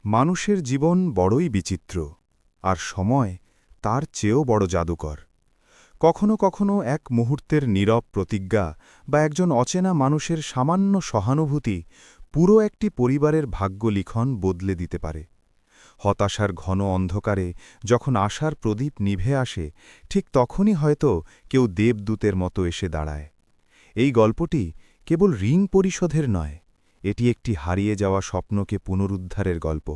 মানুষের জীবন বড়ই বিচিত্র, আর সময় তার চেয়েও বড় জাদুকর। কখনো কখনো এক মুহূর্তের নীরব প্রতিজ্ঞা বা একজন অচেনা মানুষের সামান্য সহানুভূতি পুরো একটি পরিবারের ভাগ্য লিখন বদলে দিতে পারে। হতাশার ঘন অন্ধকারে যখন আশার প্রদীপ নিভে আসে, ঠিক তখনই হয়তো কেউ দেবদূতের মতো এসে দাঁড়ায়। এই গল্পটি কেবল ঋণ পরিশোধের নয়, এটি একটি হারিয়ে যাওয়া স্বপ্নকে পুনরুদ্ধারের গল্প,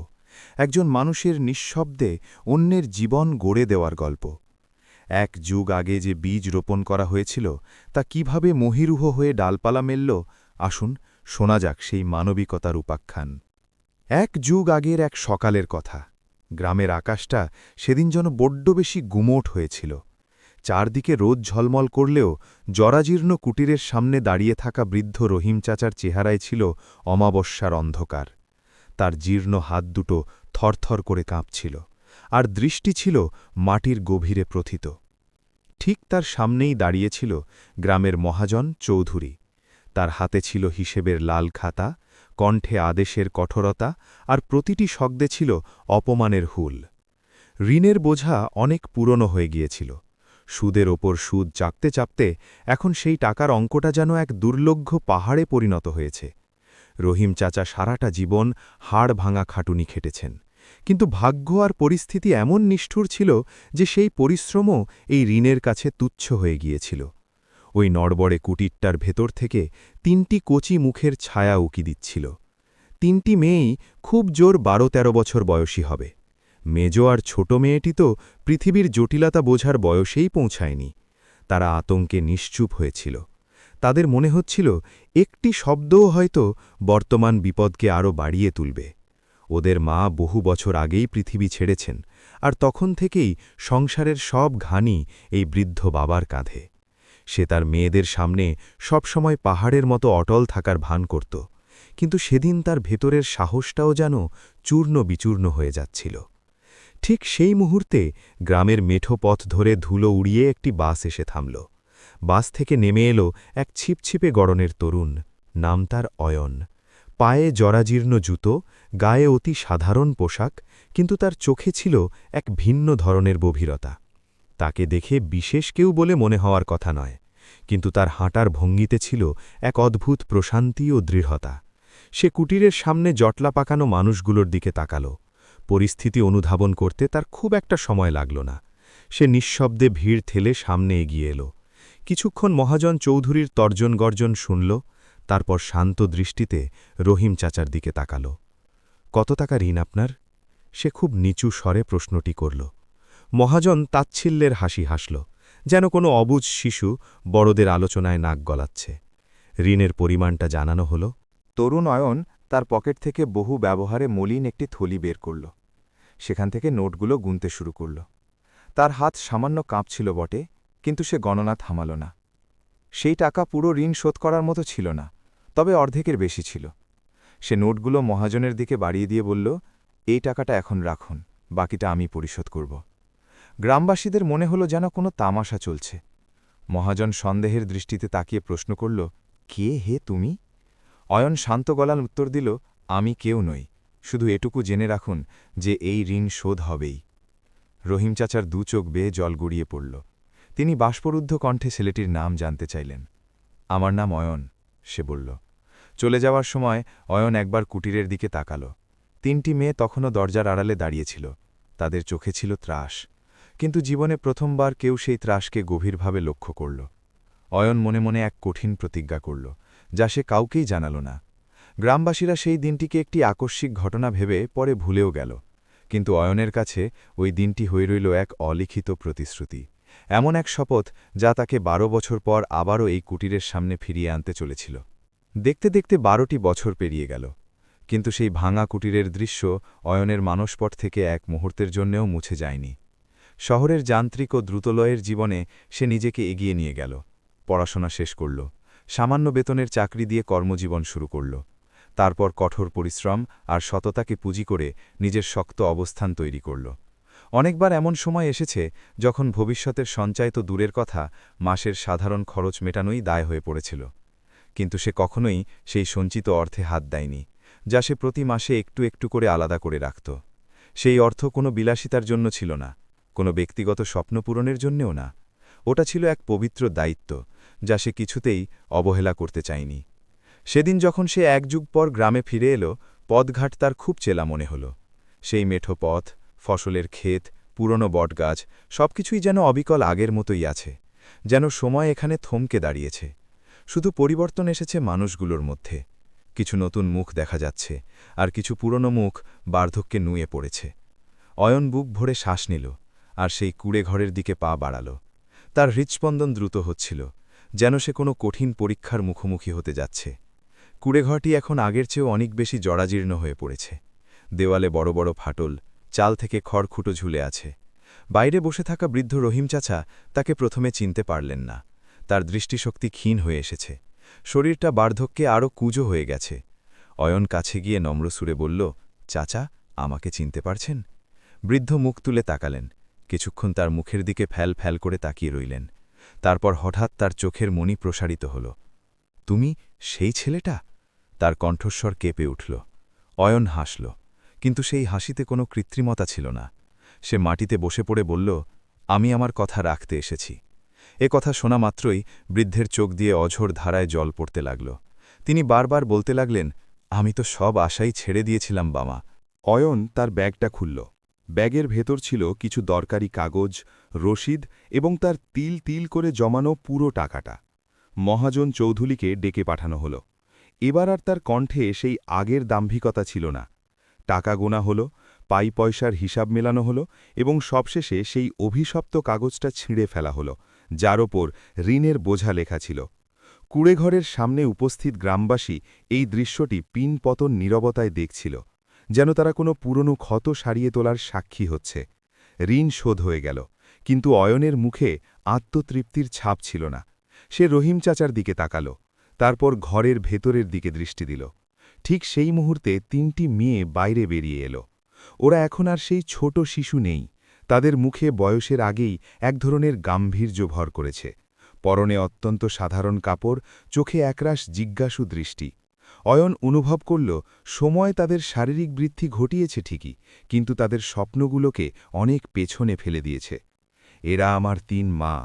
একজন মানুষের নিঃশব্দে অন্যের জীবন গড়ে দেওয়ার গল্প। এক যুগ আগে যে বীজ রোপণ করা হয়েছিল তা কিভাবে মহীরুহ হয়ে ডালপালা মেলল, আসুন শোনা যাক সেই মানবিকতার উপাখ্যান। এক যুগ আগের এক সকালের কথা। গ্রামের আকাশটা সেদিন যেন বড্ড বেশি গুমোট হয়েছিল। চারদিকে রোদ ঝলমল করলেও জরাজীর্ণ কুটিরের সামনে দাঁড়িয়ে থাকা বৃদ্ধ রহিম চাচার চেহারায় ছিল অমাবস্যার অন্ধকার। তার জীর্ণ হাত দুটো থরথর করে কাঁপছিল, আর দৃষ্টি ছিল মাটির গভীরে প্রথিত। ঠিক তার সামনেই দাঁড়িয়েছিল গ্রামের মহাজন চৌধুরী। তার হাতে ছিল হিসেবের লাল খাতা, কণ্ঠে আদেশের কঠোরতা, আর প্রতিটি শব্দে ছিল অপমানের হুল। ঋণের বোঝা অনেক পুরনো হয়ে গিয়েছিল। সুদের ওপর সুদ চাপতে চাপতে এখন সেই টাকার অঙ্কটা যেন এক দুর্লভ্য পাহাড়ে পরিণত হয়েছে। রহিম চাচা সারাটা জীবন হাড় ভাঙা খাটুনি খেটেছেন, কিন্তু ভাগ্য আর পরিস্থিতি এমন নিষ্ঠুর ছিল যে সেই পরিশ্রমও এই ঋণের কাছে তুচ্ছ হয়ে গিয়েছিল। ওই নড়বড়ে কুটিরটার ভেতর থেকে তিনটি কচি মুখের ছায়া উকি দিচ্ছিল। তিনটি মেয়েই খুব জোর ১২-১৩ বছর বয়সী হবে। মেজ আর ছোট মেয়েটি তো পৃথিবীর জটিলতা বোঝার বয়সেই পৌঁছায়নি। তারা আতঙ্কে নিশ্চুপ হয়েছিল। তাদের মনে হচ্ছিল একটি শব্দও হয়তো বর্তমান বিপদকে আরও বাড়িয়ে তুলবে। ওদের মা বহু বছর আগেই পৃথিবী ছেড়েছেন, আর তখন থেকেই সংসারের সব ঘানি এই বৃদ্ধ বাবার কাঁধে। সে তার মেয়েদের সামনে সবসময় পাহাড়ের মতো অটল থাকার ভান করত, কিন্তু সেদিন তার ভেতরের সাহসটাও যেন চূর্ণ বিচূর্ণ হয়ে যাচ্ছিল। ঠিক সেই মুহূর্তে গ্রামের মেঠো পথ ধরে ধুলো উড়িয়ে একটি বাস এসে থামল। বাস থেকে নেমে এলো এক ছিপছিপে গড়নের তরুণ। নাম তার অয়ন। পায়ে জরাজীর্ণ জুতো, গায়ে অতি সাধারণ পোশাক, কিন্তু তার চোখে ছিল এক ভিন্ন ধরনের গভীরতা। তাকে দেখে বিশেষ কেউ বলে মনে হওয়ার কথা নয়, কিন্তু তার হাঁটার ভঙ্গিতে ছিল এক অদ্ভুত প্রশান্তি ও দৃঢ়তা। সে কুটিরের সামনে জটলা পাকানো মানুষগুলোর দিকে তাকাল। পরিস্থিতি অনুধাবন করতে তার খুব একটা সময় লাগল না। সে নিঃশব্দে ভিড় ঠেলে সামনে এগিয়ে এলো। কিছুক্ষণ মহাজন চৌধুরীর তর্জন গর্জন শুনল, তারপর শান্ত দৃষ্টিতে রহিম চাচার দিকে তাকাল। কত টাকা ঋণ আপনার? সে খুব নিচু স্বরে প্রশ্নটি করল। মহাজন তাচ্ছিল্যের হাসি হাসল, যেন কোনো অবুঝ শিশু বড়দের আলোচনায় নাক গলাচ্ছে। ঋণের পরিমাণটা জানানো হল। তরুণ অয়ন তার পকেট থেকে বহু ব্যবহারে মলিন একটি থলি বের করল। সেখান থেকে নোটগুলো গুনতে শুরু করল। তার হাত সামান্য কাঁপছিল বটে, কিন্তু সে গণনা থামাল না। সেই টাকা পুরো ঋণ শোধ করার মতো ছিল না, তবে অর্ধেকের বেশি ছিল। সে নোটগুলো মহাজনের দিকে বাড়িয়ে দিয়ে বলল, এই টাকাটা এখন রাখুন, বাকিটা আমি পরিশোধ করব। গ্রামবাসীদের মনে হলো যেন কোনো তামাশা চলছে। মহাজন সন্দেহের দৃষ্টিতে তাকিয়ে প্রশ্ন করল, কে হে তুমি? অয়ন শান্ত গলার উত্তর দিল, আমি কেউ নই, শুধু এটুকু জেনে রাখুন যে এই ঋণ শোধ হবেই। রহিম চাচার দু চোখ বেয়ে জল গড়িয়ে পড়ল। তিনি বাষ্পরুদ্ধ কণ্ঠে ছেলেটির নাম জানতে চাইলেন। আমার নাম অয়ন, সে বলল। চলে যাওয়ার সময় অয়ন একবার কুটিরের দিকে তাকাল। তিনটি মেয়ে তখনও দরজার আড়ালে দাঁড়িয়েছিল। তাদের চোখে ছিল ত্রাস, কিন্তু জীবনে প্রথমবার কেউ সেই ত্রাসকে গভীরভাবে লক্ষ্য করল। অয়ন মনে মনে এক কঠিন প্রতিজ্ঞা করল, যা সে কাউকেই জানাল না। গ্রামবাসীরা সেই দিনটিকে একটি আকস্মিক ঘটনা ভেবে পরে ভুলেও গেল, কিন্তু অয়নের কাছে ওই দিনটি হয়ে রইল এক অলিখিত প্রতিশ্রুতি, এমন এক শপথ যা তাকে ১২ বছর পর আবারও এই কুটিরের সামনে ফিরিয়ে আনতে চলেছিল। দেখতে দেখতে ১২টি বছর পেরিয়ে গেল, কিন্তু সেই ভাঙা কুটিরের দৃশ্য অয়নের মানসপট থেকে এক মুহূর্তের জন্যেও মুছে যায়নি। শহরের যান্ত্রিক ও দ্রুতলয়ের জীবনে সে নিজেকে এগিয়ে নিয়ে গেল। পড়াশোনা শেষ করল, সামান্য বেতনের চাকরি দিয়ে কর্মজীবন শুরু করল। তারপর কঠোর পরিশ্রম আর সততাকে পুঁজি করে নিজের শক্ত অবস্থান তৈরি করল। অনেকবার এমন সময় এসেছে যখন ভবিষ্যতের সঞ্চয় তো দূরের কথা, মাসের সাধারণ খরচ মেটানোই দায় হয়ে পড়েছিল। কিন্তু সে কখনোই সেই সঞ্চিত অর্থে হাত দেয়নি, যা সে প্রতি মাসে একটু একটু করে আলাদা করে রাখত। সেই অর্থ কোনো বিলাসিতার জন্য ছিল না, কোনো ব্যক্তিগত স্বপ্ন পূরণের জন্যেও না। ওটা ছিল এক পবিত্র দায়িত্ব, যা সে কিছুতেই অবহেলা করতে চায়নি। সেদিন যখন সে এক যুগ পর গ্রামে ফিরে এলো, পথঘাট তার খুব চেলা মনে হল। সেই মেঠো পথ, ফসলের ক্ষেত, পুরনো বটগাছ, সবকিছুই যেন অবিকল আগের মতোই আছে, যেন সময় এখানে থমকে দাঁড়িয়েছে। শুধু পরিবর্তন এসেছে মানুষগুলোর মধ্যে। কিছু নতুন মুখ দেখা যাচ্ছে, আর কিছু পুরনো মুখ বার্ধক্যে নুয়ে পড়েছে। অয়ন বুক ভরে শ্বাস নিল, আর সেই কুড়ে ঘরের দিকে পা বাড়াল। তার হৃৎস্পন্দন দ্রুত হচ্ছিল, যেন সে কোনো কঠিন পরীক্ষার মুখোমুখি হতে যাচ্ছে। কুড়েঘরটি এখন আগের চেয়েও অনেক বেশি জরাজীর্ণ হয়ে পড়েছে। দেওয়ালে বড় বড় ফাটল, চাল থেকে খড়খুটো ঝুলে আছে। বাইরে বসে থাকা বৃদ্ধ রহিম চাচা তাকে প্রথমে চিনতে পারলেন না। তার দৃষ্টিশক্তি ক্ষীণ হয়ে এসেছে, শরীরটা বার্ধক্যে আরও কুঁজো হয়ে গেছে। অয়ন কাছে গিয়ে নম্র সুরে বলল, চাচা, আমাকে চিনতে পারছেন? বৃদ্ধ মুখ তুলে তাকালেন, কিছুক্ষণ তার মুখের দিকে ফ্যাল ফ্যাল করে তাকিয়ে রইলেন। তারপর হঠাৎ তার চোখের মণি প্রসারিত হল। তুমি সেই ছেলেটা? তার কণ্ঠস্বর কেঁপে উঠল। অয়ন হাসল, কিন্তু সেই হাসিতে কোনো কৃত্রিমতা ছিল না। সে মাটিতে বসে পড়ে বলল, আমি আমার কথা রাখতে এসেছি। এ কথা শোনা মাত্রই বৃদ্ধের চোখ দিয়ে অঝোর ধারায় জল পড়তে লাগল। তিনি বারবার বলতে লাগলেন, আমি তো সব আশাই ছেড়ে দিয়েছিলাম বামা। অয়ন তার ব্যাগটা খুলল। ব্যাগের ভেতর ছিল কিছু দরকারি কাগজ, রসিদ এবং তার তিল তিল করে জমানো পুরো টাকাটা। মহাজন চৌধুরীকে ডেকে পাঠানো হল। এবার আর তার কণ্ঠে সেই আগের দাম্ভিকতা ছিল না। টাকা গোনা হল, পাই পয়সার হিসাব মেলানো হল, এবং সবশেষে সেই অভিশপ্ত কাগজটা ছিঁড়ে ফেলা হল, যার ওপর ঋণের বোঝা লেখা ছিল। কুড়েঘরের সামনে উপস্থিত গ্রামবাসী এই দৃশ্যটি পিনপতন নীরবতায় দেখছিল, যেন তারা কোনো পুরনো ক্ষত সারিয়ে তোলার সাক্ষী হচ্ছে। ঋণ শোধ হয়ে গেল, কিন্তু অয়নের মুখে আত্মতৃপ্তির ছাপ ছিল না। সে রহিম চাচার দিকে তাকাল, তারপর ঘরের ভেতরের দিকে দৃষ্টি দিল। ঠিক সেই মুহূর্তে ৩টি মেয়ে বাইরে বেরিয়ে এলো। ওরা এখন আর সেই ছোট শিশু নেই, তাদের মুখে বয়সের আগেই এক ধরনের গাম্ভীর্য ভর করেছে। পরনে অত্যন্ত সাধারণ কাপড়, চোখে একরাশ জিজ্ঞাসু দৃষ্টি। অয়ন অনুভব করল, সময় তাদের শারীরিক বৃদ্ধি ঘটিয়েছে ঠিকই, কিন্তু তাদের স্বপ্নগুলোকে অনেক পেছনে ফেলে দিয়েছে। এরা আমার ৩ মা,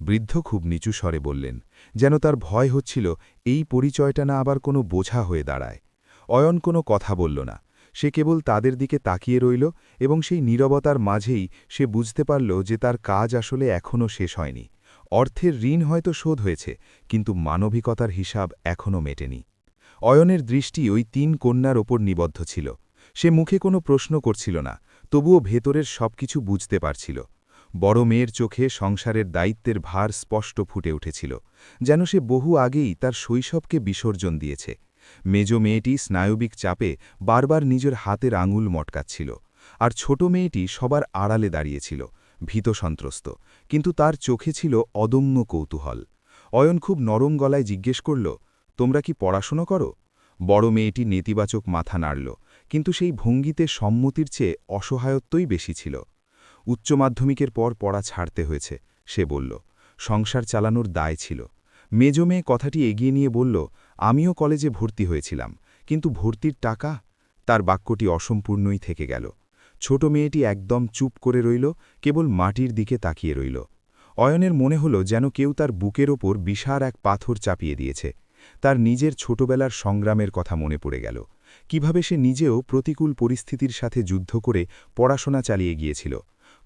বৃদ্ধ খুব নিচু স্বরে বললেন, যেন তার ভয় হচ্ছিল এই পরিচয়টা না আবার কোনো বোঝা হয়ে দাঁড়ায়। অয়ন কোনো কথা বলল না, সে কেবল তাদের দিকে তাকিয়ে রইল, এবং সেই নীরবতার মাঝেই সে বুঝতে পারল যে তার কাজ আসলে এখনও শেষ হয়নি। অর্থের ঋণ হয়তো শোধ হয়েছে, কিন্তু মানবিকতার হিসাব এখনও মেটেনি। অয়নের দৃষ্টি ওই ৩ কন্যার ওপর নিবদ্ধ ছিল। সে মুখে কোনো প্রশ্ন করছিল না, তবুও ভেতরের সবকিছু বুঝতে পারছিল। বড় মেয়ের চোখে সংসারের দায়িত্বের ভার স্পষ্ট ফুটে উঠেছিল, যেন সে বহু আগেই তার শৈশবকে বিসর্জন দিয়েছে। মেজ মেয়েটি স্নায়বিক চাপে বারবার নিজের হাতের আঙুল মটকাচ্ছিল, আর ছোট মেয়েটি সবার আড়ালে দাঁড়িয়েছিল, ভীত সন্ত্রস্ত, কিন্তু তার চোখে ছিল অদম্য কৌতূহল। অয়ন খুব নরম গলায় জিজ্ঞেস করল, তোমরা কি পড়াশোনা করো? বড় মেয়েটি নেতিবাচক মাথা নাড়ল, কিন্তু সেই ভঙ্গিতে সম্মতির চেয়ে অসহায়ত্বই বেশি ছিল। উচ্চ মাধ্যমিকের পর পড়া ছাড়তে হয়েছে, সে বলল। সংসার চালানোর দায় ছিল। মেজ মেয়ে কথাটি এগিয়ে নিয়ে বলল, আমিও কলেজে ভর্তি হয়েছিলাম, কিন্তু ভর্তির টাকা। তার বাক্যটি অসম্পূর্ণই থেকে গেল। ছোট মেয়েটি একদম চুপ করে রইল, কেবল মাটির দিকে তাকিয়ে রইল। অয়নের মনে হল যেন কেউ তার বুকের ওপর বিশাল এক পাথর চাপিয়ে দিয়েছে। তার নিজের ছোটবেলার সংগ্রামের কথা মনে পড়ে গেল, কিভাবে সে নিজেও প্রতিকূল পরিস্থিতির সাথে যুদ্ধ করে পড়াশোনা চালিয়ে গিয়েছিল।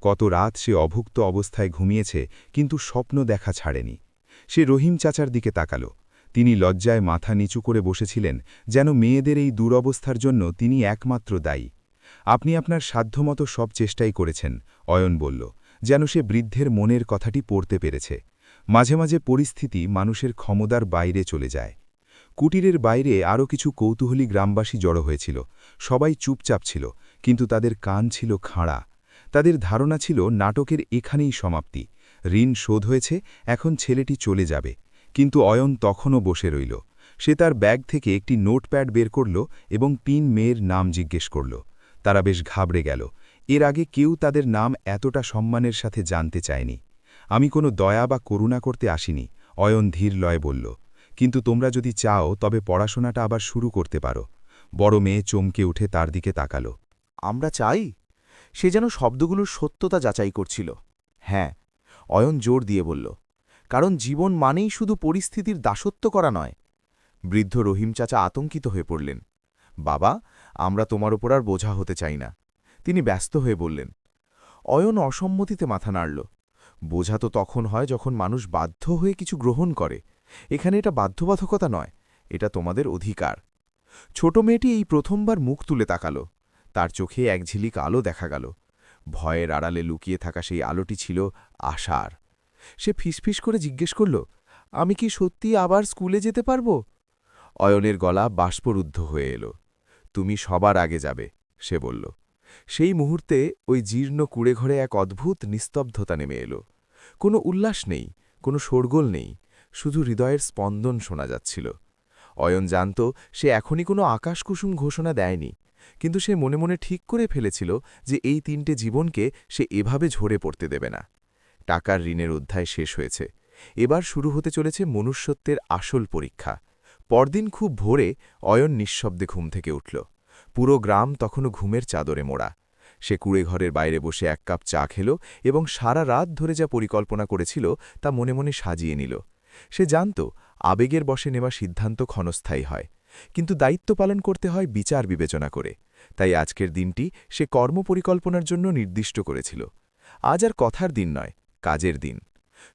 কত রাত সে অভুক্ত অবস্থায় ঘুমিয়েছে, কিন্তু স্বপ্ন দেখা ছাড়েনি। সে রহিম চাচার দিকে তাকাল। তিনি লজ্জায় মাথা নিচু করে বসেছিলেন, যেন মেয়েদের এই দুরবস্থার জন্য তিনি একমাত্র দায়ী। আপনি আপনার সাধ্যমতো সব চেষ্টাই করেছেন, অয়ন বলল, যেন সে বৃদ্ধের মনের কথাটি পড়তে পেরেছে। মাঝে মাঝে পরিস্থিতি মানুষের ক্ষমতার বাইরে চলে যায়। কুটিরের বাইরে আরও কিছু কৌতূহলী গ্রামবাসী জড়ো হয়েছিল। সবাই চুপচাপ ছিল, কিন্তু তাদের কান ছিল খাঁড়া। তাদের ধারণা ছিল নাটকের এখানেই সমাপ্তি। ঋণ শোধ হয়েছে, এখন ছেলেটি চলে যাবে। কিন্তু অয়ন তখনও বসে রইল। সে তার ব্যাগ থেকে একটি নোটপ্যাড বের করল এবং ৩ মেয়ের নাম জিজ্ঞেস করল। তারা বেশ ঘাবড়ে গেল। এর আগে কেউ তাদের নাম এতটা সম্মানের সাথে জানতে চায়নি। আমি কোনো দয়া বা করুণা করতে আসিনি, অয়ন ধীর লয়ে বলল, কিন্তু তোমরা যদি চাও তবে পড়াশোনাটা আবার শুরু করতে পারো। বড় মেয়ে চমকে উঠে তার দিকে তাকাল। আমরা চাই? সে যেন শব্দগুলোর সত্যতা যাচাই করছিল। হ্যাঁ, অয়ন জোর দিয়ে বলল, কারণ জীবন মানেই শুধু পরিস্থিতির দাসত্ব করা নয়। বৃদ্ধ রহিম চাচা আতঙ্কিত হয়ে পড়লেন। বাবা, আমরা তোমার ওপর আর বোঝা হতে চাই না। তিনি ব্যস্ত হয়ে বললেন। অয়ন অসম্মতিতে মাথা নাড়ল। বোঝা তো তখন হয় যখন মানুষ বাধ্য হয়ে কিছু গ্রহণ করে। এখানে এটা বাধ্যবাধকতা নয়, এটা তোমাদের অধিকার। ছোট মেয়েটি এই প্রথমবার মুখ তুলে তাকাল। তার চোখে এক ঝিলিক আলো দেখা গেল। ভয়ের আড়ালে লুকিয়ে থাকা সেই আলোটি ছিল আশার। সে ফিসফিস করে জিজ্ঞেস করল, আমি কি সত্যি আবার স্কুলে যেতে পারব? অয়নের গলা বাষ্পরুদ্ধ হয়ে এল। তুমি সবার আগে যাবে, সে বলল। সেই মুহূর্তে ওই জীর্ণ কুড়েঘরে এক অদ্ভুত নিস্তব্ধতা নেমে এল। কোনো উল্লাস নেই, কোনো শোরগোল নেই, শুধু হৃদয়ের স্পন্দন শোনা যাচ্ছিল। অয়ন জানত সে এখনই কোনো আকাশকুসুম ঘোষণা দেয়নি, কিন্তু সে মনে মনে ঠিক করে ফেলেছিল যে এই 3টে জীবনকে সে এভাবে ঝরে পড়তে দেবে না। টাকার ঋণের অধ্যায় শেষ হয়েছে। এবার শুরু হতে চলেছে মনুষ্যত্বের আসল পরীক্ষা। পরদিন খুব ভোরে অয়ন নিঃশব্দে ঘুম থেকে উঠল। পুরো গ্রাম তখনও ঘুমের চাদরে মোড়া। সে কুড়েঘরের বাইরে বসে 1 কাপ চা খেল এবং সারা রাত ধরে যা পরিকল্পনা করেছিল তা মনে মনে সাজিয়ে নিল। সে জানত আবেগের বশে নেওয়া সিদ্ধান্ত ক্ষণস্থায়ী হয়, কিন্তু দায়িত্ব পালন করতে হয় বিচার বিবেচনা করে। তাই আজকের দিনটি সে কর্মপরিকল্পনার জন্য নির্দিষ্ট করেছিল। আজ আর কথার দিন নয়, কাজের দিন।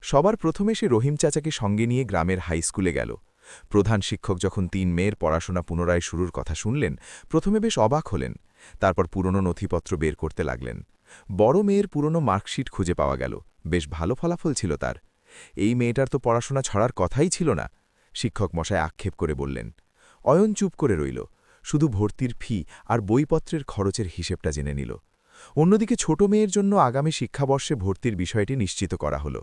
সবার প্রথমে সে রহিম চাচাকে সঙ্গে নিয়ে গ্রামের হাইস্কুলে গেল। প্রধান শিক্ষক যখন 3 মেয়ের পড়াশোনা পুনরায় শুরুর কথা শুনলেন, প্রথমে বেশ অবাক হলেন। তারপর পুরনো নথিপত্র বের করতে লাগলেন। বড় মেয়ের পুরনো মার্কশিট খুঁজে পাওয়া গেল। বেশ ভালো ফলাফল ছিল তার। এই মেয়েটার তো পড়াশোনা ছড়ার কথাই ছিল না, শিক্ষক মশায় আক্ষেপ করে বললেন। অয়ন চুপ করে রইল, শুধু ভর্তির ফি আর বইপত্রের খরচের হিসেবটা জেনে নিল। অন্যদিকে ছোট মেয়ের জন্য আগামী শিক্ষাবর্ষে ভর্তির বিষয়টি নিশ্চিত করা হল।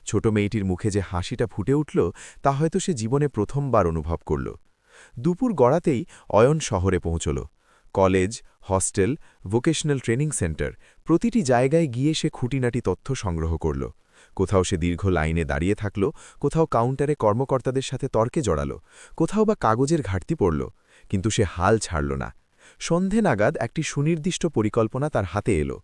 ছোট মেয়েটির মুখে যে হাসিটা ফুটে উঠল তা হয়তো সে জীবনে প্রথমবার অনুভব করল। দুপুর গড়াতেই অয়ন শহরে পৌঁছল। College, hostel, vocational training centre প্রতিটি জায়গায় গিয়ে সে খুঁটিনাটি তথ্য সংগ্রহ করল। কোথাও সে দীর্ঘ লাইনে দাঁড়িয়ে থাকল, কোথাও কাউন্টারে কর্মকর্তাদের সাথে তর্কে জড়াল, কোথাও বা কাগজের ঘাটতি পড়ল, কিন্তু সে হাল ছাড়ল না। সন্ধে নাগাদ একটি সুনির্দিষ্ট পরিকল্পনা তার হাতে এলো।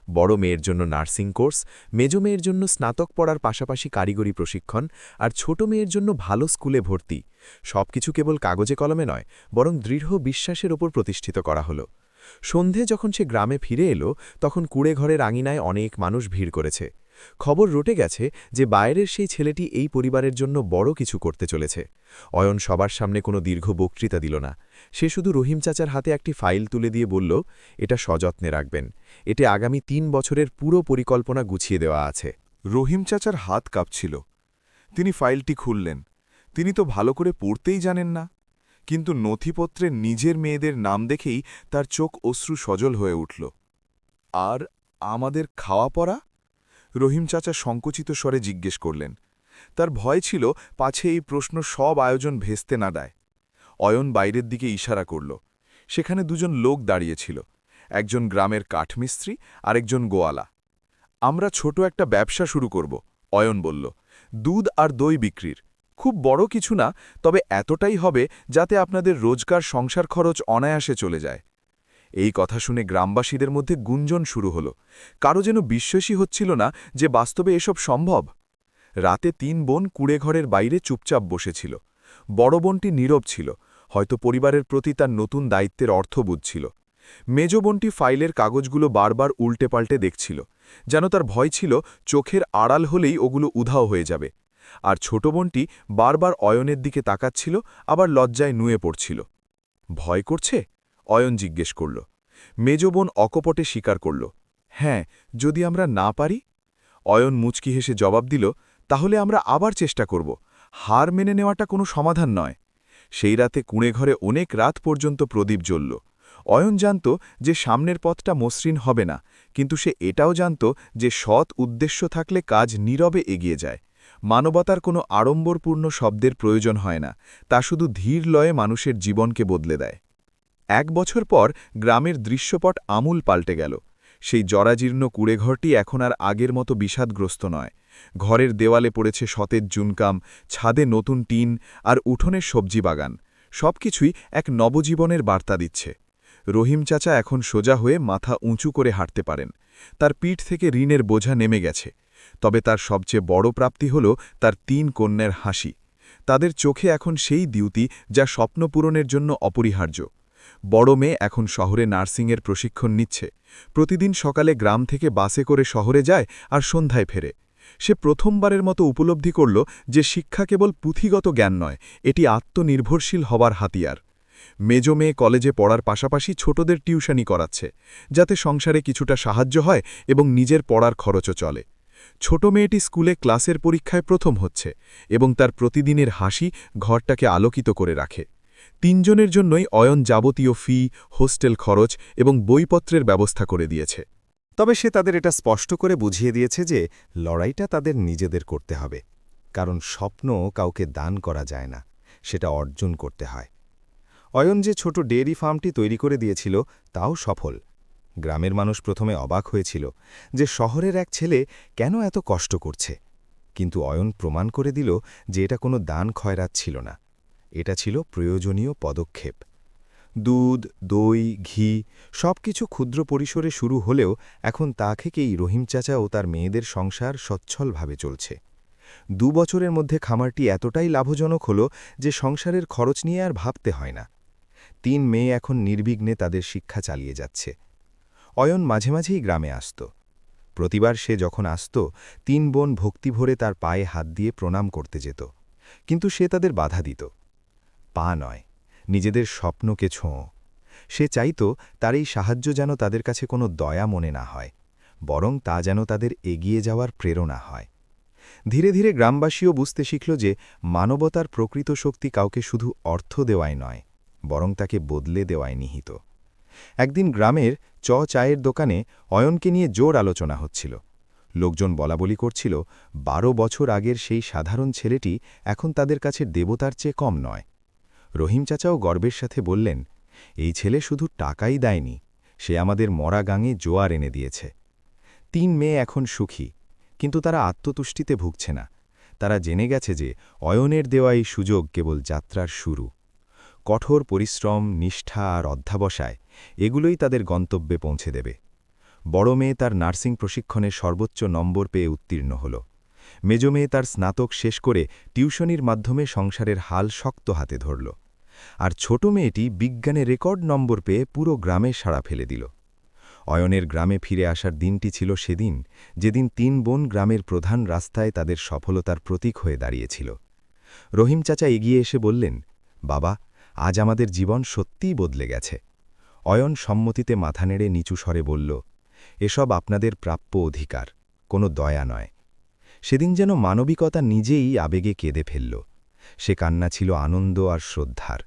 বড় মেয়ের জন্য নার্সিং কোর্স, মেজ মেয়ের জন্য স্নাতক পড়ার পাশাপাশি কারিগরি প্রশিক্ষণ, আর ছোট মেয়ের জন্য ভালো স্কুলে ভর্তি। সবকিছু কেবল কাগজে কলমে নয়, বরং দৃঢ় বিশ্বাসের ওপর প্রতিষ্ঠিত করা হলো। সন্ধে যখন সে গ্রামে ফিরে এলো, তখন কুড়েঘরের আঙিনায় অনেক মানুষ ভিড় করেছে। খবর রটে গেছে যে বাইরের সেই ছেলেটি এই পরিবারের জন্য বড় কিছু করতে চলেছে। অয়ন সবার সামনে কোনো দীর্ঘ বক্তৃতা দিল না। সে শুধু রহিম চাচার হাতে একটি ফাইল তুলে দিয়ে বলল, এটা সযত্নে রাখবেন, এতে আগামী 3 বছরের পুরো পরিকল্পনা গুছিয়ে দেওয়া আছে। রহিম চাচার হাত কাঁপছিল। তিনি ফাইলটি খুললেন। তিনি তো ভালো করে পড়তেই জানেন না, কিন্তু নথিপত্রে নিজের মেয়েদের নাম দেখেই তার চোখ অশ্রু সজল হয়ে উঠল। আর আমাদের খাওয়া পড়া? রহিম চাচা সংকুচিত স্বরে জিজ্ঞেস করলেন। তার ভয় ছিল পাছে এই প্রশ্ন সব আয়োজন ভেস্তে না দেয়। অয়ন বাইরের দিকে ইশারা করল। সেখানে 2জন লোক দাঁড়িয়েছিল, একজন গ্রামের কাঠমিস্ত্রি আর একজন গোয়ালা। আমরা ছোট একটা ব্যবসা শুরু করব, অয়ন বলল। দুধ আর দই বিক্রির। খুব বড় কিছু না, তবে এতটাই হবে যাতে আপনাদের রোজকার সংসার খরচ অনায়াসে চলে যায়। এই কথা শুনে গ্রামবাসীদের মধ্যে গুঞ্জন শুরু হল। কারো যেন বিশ্বাসই হচ্ছিল না যে বাস্তবে এসব সম্ভব। রাতে 3 বোন কুড়েঘরের বাইরে চুপচাপ বসেছিল। বড় বোনটি নীরব ছিল, হয়তো পরিবারের প্রতি তার নতুন দায়িত্বের অর্থ বুঝছিল। মেজ বোনটি ফাইলের কাগজগুলো বারবার উল্টে পাল্টে দেখছিল, যেন তার ভয় ছিল চোখের আড়াল হলেই ওগুলো উধাও হয়ে যাবে। আর ছোট বোনটি বারবার অয়নের দিকে তাকাচ্ছিল, আবার লজ্জায় নুয়ে পড়ছিল। ভয় করছে? অয়ন জিজ্ঞেস করল। মেজ বোন অকপটে স্বীকার করল, হ্যাঁ, যদি আমরা না পারি। অয়ন মুচকি হেসে জবাব দিল, তাহলে আমরা আবার চেষ্টা করব। হার মেনে নেওয়াটা কোনো সমাধান নয়। সেই রাতে কুঁড়েঘরে অনেক রাত পর্যন্ত প্রদীপ জ্বলল। অয়ন জানত যে সামনের পথটা মসৃণ হবে না, কিন্তু সে এটাও জানত যে সৎ উদ্দেশ্য থাকলে কাজ নীরবে এগিয়ে যায়। মানবতার কোনো আড়ম্বরপূর্ণ শব্দের প্রয়োজন হয় না, তা শুধু ধীর লয়ে মানুষের জীবনকে বদলে দেয়। 1 বছর পর গ্রামের দৃশ্যপট আমূল পাল্টে গেল। সেই জরাজীর্ণ কুড়েঘরটি এখন আর আগের মতো বিষাদগ্রস্ত নয়। ঘরের দেওয়ালে পড়েছে সতেজ জুনকাম, ছাদে নতুন টিন আর উঠোনের সবজি বাগান। সবকিছুই এক নবজীবনের বার্তা দিচ্ছে। রহিম চাচা এখন সোজা হয়ে মাথা উঁচু করে হাঁটতে পারেন। তার পিঠ থেকে ঋণের বোঝা নেমে গেছে। তবে তার সবচেয়ে বড় প্রাপ্তি হল তার ৩ কন্যার হাসি। তাদের চোখে এখন সেই দ্যুতি যা স্বপ্ন পূরণের জন্য অপরিহার্য। বড় মেয়ে এখন শহরে নার্সিংয়ের প্রশিক্ষণ নিচ্ছে। প্রতিদিন সকালে গ্রাম থেকে বাসে করে শহরে যায় আর সন্ধ্যায় ফেরে। সে প্রথমবারের মতো উপলব্ধি করল যে শিক্ষা কেবল পুঁথিগত জ্ঞান নয়, এটি আত্মনির্ভরশীল হবার হাতিয়ার। মেজ মেয়ে কলেজে পড়ার পাশাপাশি ছোটদের টিউশনি করাচ্ছে, যাতে সংসারে কিছুটা সাহায্য হয় এবং নিজের পড়ার খরচও চলে। ছোট মেয়েটি স্কুলে ক্লাসের পরীক্ষায় প্রথম হচ্ছে এবং তার প্রতিদিনের হাসি ঘরটাকে আলোকিত করে রাখে। ৩ জনের জন্যই অয়ন যাবতীয় ফি, হোস্টেল খরচ এবং বইপত্রের ব্যবস্থা করে দিয়েছে। তবে সে তাদের এটা স্পষ্ট করে বুঝিয়ে দিয়েছে যে লড়াইটা তাদের নিজেদের করতে হবে, কারণ স্বপ্ন কাউকে দান করা যায় না, সেটা অর্জন করতে হয়। অয়ন যে ছোট ডেয়ারি ফার্মটি তৈরি করে দিয়েছিল তাও সফল। গ্রামের মানুষ প্রথমে অবাক হয়েছিল যে শহরের এক ছেলে কেন এত কষ্ট করছে, কিন্তু অয়ন প্রমাণ করে দিল যে এটা কোনো দান খয়রাত ছিল না, এটা ছিল প্রয়োজনীয় পদক্ষেপ। দুধ, দই, ঘি সবকিছু ক্ষুদ্র পরিসরে শুরু হলেও এখন তা থেকেই রহিম চাচা ও তার মেয়েদের সংসার সচ্ছলভাবে চলছে। ২ বছরের মধ্যে খামারটি এতটাই লাভজনক হল যে সংসারের খরচ নিয়ে আর ভাবতে হয় না। ৩ মেয়ে এখন নির্বিঘ্নে তাদের শিক্ষা চালিয়ে যাচ্ছে। অয়ন মাঝে মাঝেই গ্রামে আসত। প্রতিবার সে যখন আসত, ৩ বোন ভক্তিভরে তার পায়ে হাত দিয়ে প্রণাম করতে যেত, কিন্তু সে তাদের বাধা দিত। পা নয়, নিজেদের স্বপ্নকে ছোঁয়। সে চাইত তার এই সাহায্য যেন তাদের কাছে কোনো দয়া মনে না হয়, বরং তা যেন তাদের এগিয়ে যাওয়ার প্রেরণা হয়। ধীরে ধীরে গ্রামবাসীও বুঝতে শিখল যে মানবতার প্রকৃত শক্তি কাউকে শুধু অর্থ দেওয়াই নয়, বরং তাকে বদলে দেওয়ায় নিহিত। একদিন গ্রামের চায়ের দোকানে অয়নকে নিয়ে জোর আলোচনা হচ্ছিল। লোকজন বলাবলি করছিল ১২ বছর আগের সেই সাধারণ ছেলেটি এখন তাদের কাছে দেবতার চেয়ে কম নয়। রহিম চাচাও গর্বের সাথে বললেন, এই ছেলে শুধু টাকাই দেয়নি, সে আমাদের মরা গাঙে জোয়ার এনে দিয়েছে। ৩ মেয়ে এখন সুখী, কিন্তু তারা আত্মতুষ্টিতে ভুগছে না। তারা জেনে গেছে যে অয়নের দেওয়া এই সুযোগ কেবল যাত্রার শুরু। কঠোর পরিশ্রম, নিষ্ঠা আর অধ্যাবসায় এগুলোই তাদের গন্তব্যে পৌঁছে দেবে। বড় মেয়ে তার নার্সিং প্রশিক্ষণে সর্বোচ্চ নম্বর পেয়ে উত্তীর্ণ হল। মেজ মেয়ে তার স্নাতক শেষ করে টিউশনির মাধ্যমে সংসারের হাল শক্ত হাতে ধরল। আর ছোট মেয়েটি বিজ্ঞানে রেকর্ড নম্বর পেয়ে পুরো গ্রামে সাড়া ফেলে দিল। অয়নের গ্রামে ফিরে আসার দিনটি ছিল সেদিন, যেদিন ৩ বোন গ্রামের প্রধান রাস্তায় তাদের সফলতার প্রতীক হয়ে দাঁড়িয়েছিল। রহিম চাচা এগিয়ে এসে বললেন, বাবা, আজ আমাদের জীবন সত্যিই বদলে গেছে। অয়ন সম্মতিতে মাথা নেড়ে নিচু স্বরে বলল, এসব আপনাদের প্রাপ্য অধিকার, কোনো দয়া নয়। সেদিন যেন মানবিকতা নিজেই আবেগে কেঁদে ফেলল। সে কান্না ছিল আনন্দ আর শ্রদ্ধার।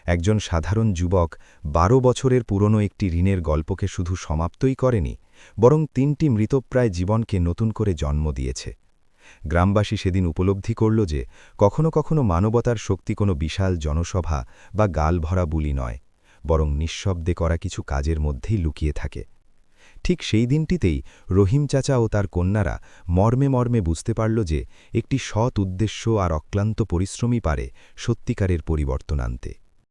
একজন সাধারণ যুবক ১২ বছরের পুরনো একটি ঋণের গল্পকে শুধু সমাপ্তই করেনি, বরং ৩টি মৃতপ্রায় জীবনকে নতুন করে জন্ম দিয়েছে। গ্রামবাসী সেদিন উপলব্ধি করল যে কখনো কখনো মানবতার শক্তি কোনো বিশাল জনসভা বা গালভরা বুলি নয়, বরং নিঃশব্দে করা কিছু কাজের মধ্যেই লুকিয়ে থাকে। ঠিক সেই দিনটিতেই রহিম চাচা ও তার কন্যারা মর্মে মর্মে বুঝতে পারল যে একটি সৎ উদ্দেশ্য আর অক্লান্ত পরিশ্রমই পারে সত্যিকারের পরিবর্তন আনতে।